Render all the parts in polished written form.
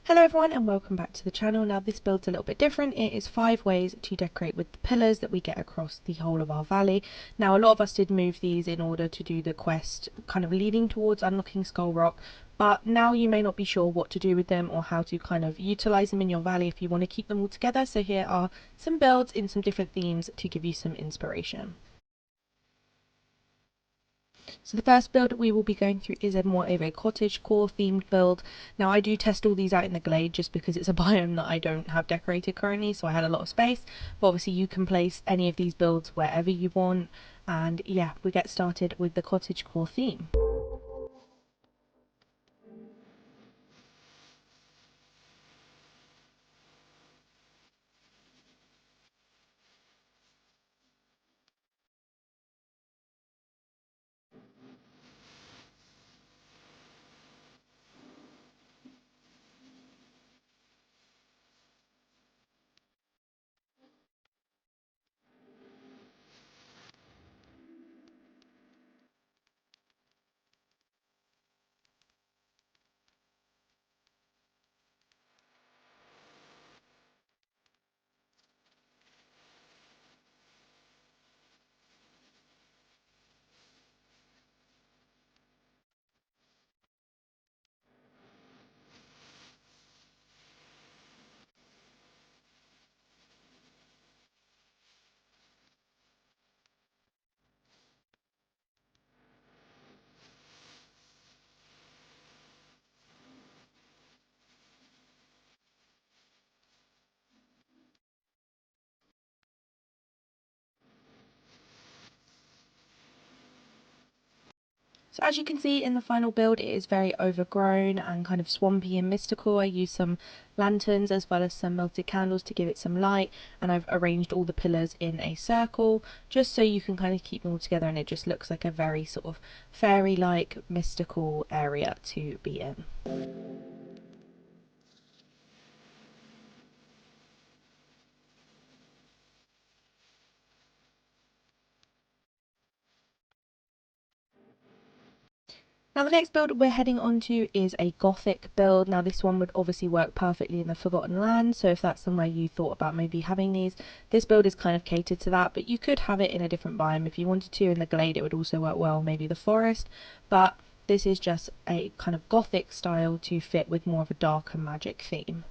Hello everyone and welcome back to the channel. Now this build's a little bit different. It is 5 ways to decorate with the pillars that we get across the whole of our valley. Now a lot of us did move these in order to do the quest kind of leading towards unlocking Skull Rock, but now you may not be sure what to do with them or how to kind of utilize them in your valley if you want to keep them all together. So here are some builds in some different themes to give you some inspiration. So the first build we will be going through is more of a cottage core themed build. Now I do test all these out in the glade just because it's a biome that I don't have decorated currently, so I had a lot of space, but obviously you can place any of these builds wherever you want. And yeah, we get started with the cottage core theme. So as you can see in the final build, it is very overgrown and kind of swampy and mystical. I used some lanterns as well as some melted candles to give it some light, and I've arranged all the pillars in a circle just so you can kind of keep them all together, and it just looks like a very sort of fairy-like mystical area to be in. Now the next build we're heading on to is a Gothic build. Now this one would obviously work perfectly in the Forgotten Lands, so if that's somewhere you thought about maybe having these, this build is kind of catered to that, but you could have it in a different biome if you wanted to. In the glade it would also work well, maybe the forest, but this is just a kind of Gothic style to fit with more of a darker magic theme.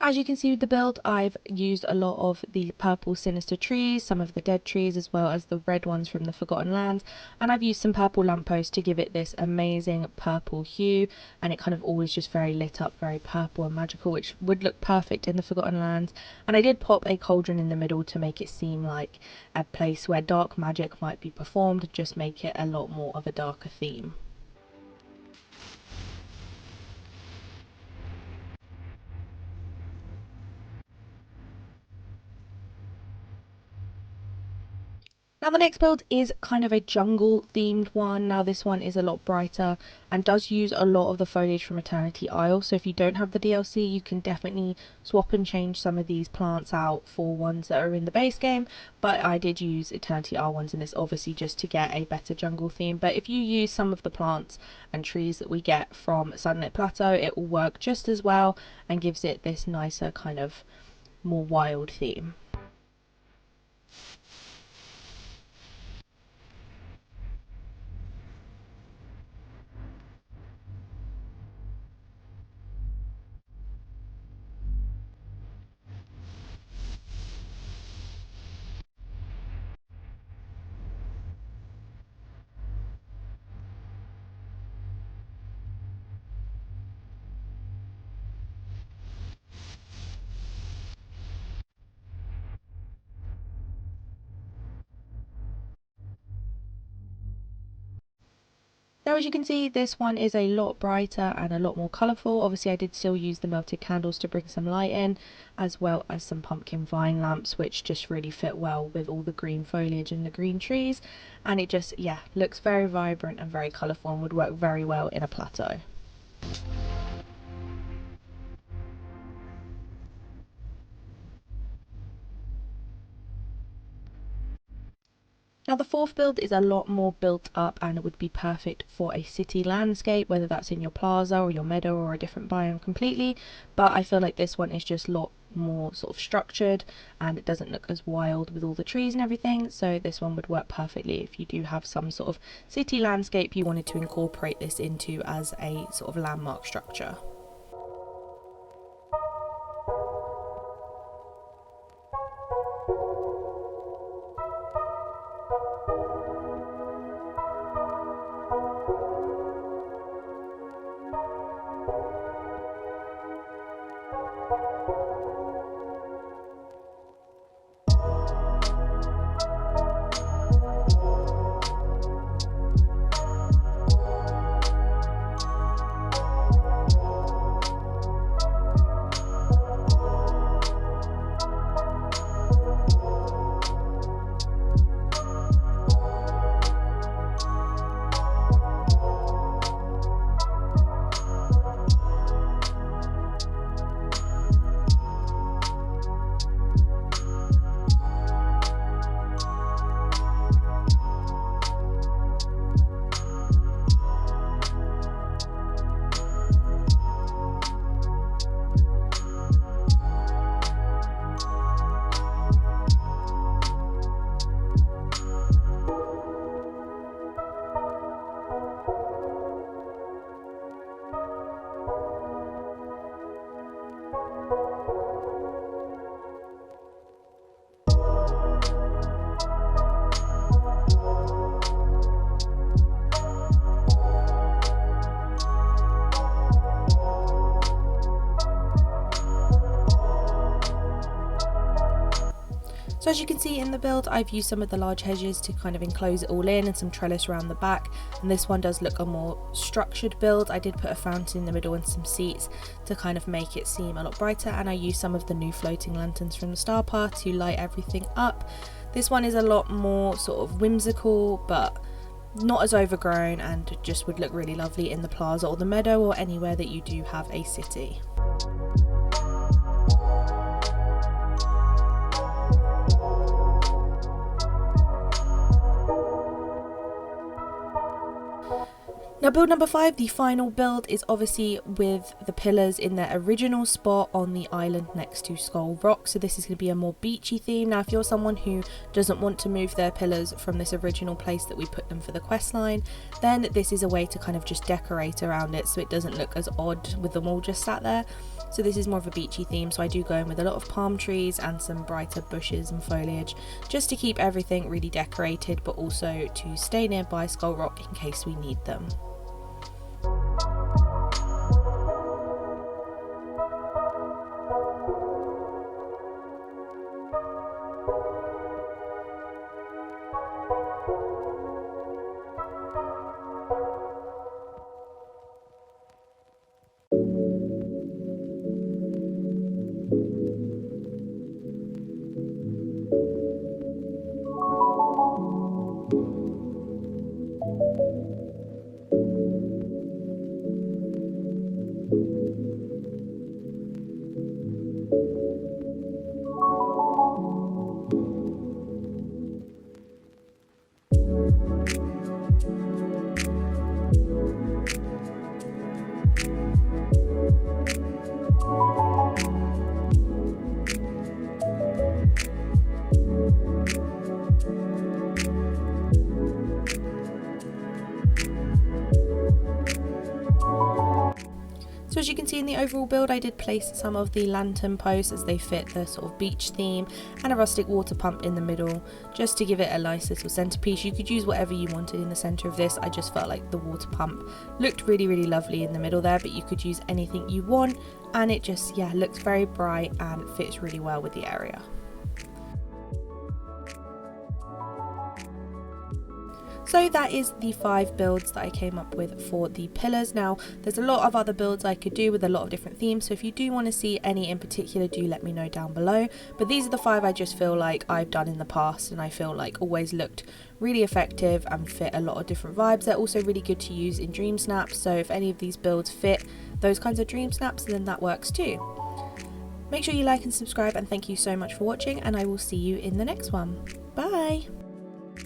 As you can see with the build, I've used a lot of the purple sinister trees, some of the dead trees, as well as the red ones from the Forgotten Lands, and I've used some purple lampposts to give it this amazing purple hue, and it kind of always just very lit up, very purple and magical, which would look perfect in the Forgotten Lands. And I did pop a cauldron in the middle to make it seem like a place where dark magic might be performed, just make it a lot more of a darker theme. Now the next build is kind of a jungle themed one. Now this one is a lot brighter and does use a lot of the foliage from Eternity Isle, so if you don't have the DLC you can definitely swap and change some of these plants out for ones that are in the base game, but I did use Eternity Isle ones in this obviously just to get a better jungle theme. But if you use some of the plants and trees that we get from Sunlit Plateau, it will work just as well and gives it this nicer kind of more wild theme. Now as you can see, this one is a lot brighter and a lot more colourful. Obviously I did still use the melted candles to bring some light in, as well as some pumpkin vine lamps, which just really fit well with all the green foliage and the green trees, and it just, yeah, looks very vibrant and very colourful and would work very well in a plateau. Now the fourth build is a lot more built up and it would be perfect for a city landscape, whether that's in your plaza or your meadow or a different biome completely, but I feel like this one is just a lot more sort of structured and it doesn't look as wild with all the trees and everything, so this one would work perfectly if you do have some sort of city landscape you wanted to incorporate this into as a sort of landmark structure. So as you can see in the build, I've used some of the large hedges to kind of enclose it all in and some trellis around the back, and this one does look a more structured build. I did put a fountain in the middle and some seats to kind of make it seem a lot brighter, and I used some of the new floating lanterns from the Star Path to light everything up. This one is a lot more sort of whimsical but not as overgrown, and just would look really lovely in the plaza or the meadow or anywhere that you do have a city. Now build number 5, the final build, is obviously with the pillars in their original spot on the island next to Skull Rock. So this is going to be a more beachy theme. Now if you're someone who doesn't want to move their pillars from this original place that we put them for the quest line, then this is a way to kind of just decorate around it so it doesn't look as odd with them all just sat there. So this is more of a beachy theme, so I do go in with a lot of palm trees and some brighter bushes and foliage just to keep everything really decorated, but also to stay nearby Skull Rock in case we need them. So as you can see in the overall build, I did place some of the lantern posts as they fit the sort of beach theme, and a rustic water pump in the middle just to give it a nice little centerpiece. You could use whatever you wanted in the center of this. I just felt like the water pump looked really, really lovely in the middle there, but you could use anything you want, and it just, yeah, looks very bright and fits really well with the area. So that is the 5 builds that I came up with for the pillars. Now there's a lot of other builds I could do with a lot of different themes, so if you do want to see any in particular, do let me know down below. But these are the 5 I just feel like I've done in the past and I feel like always looked really effective and fit a lot of different vibes. They're also really good to use in dream snaps, so if any of these builds fit those kinds of dream snaps, then that works too. Make sure you like and subscribe, and thank you so much for watching, and I will see you in the next one. Bye!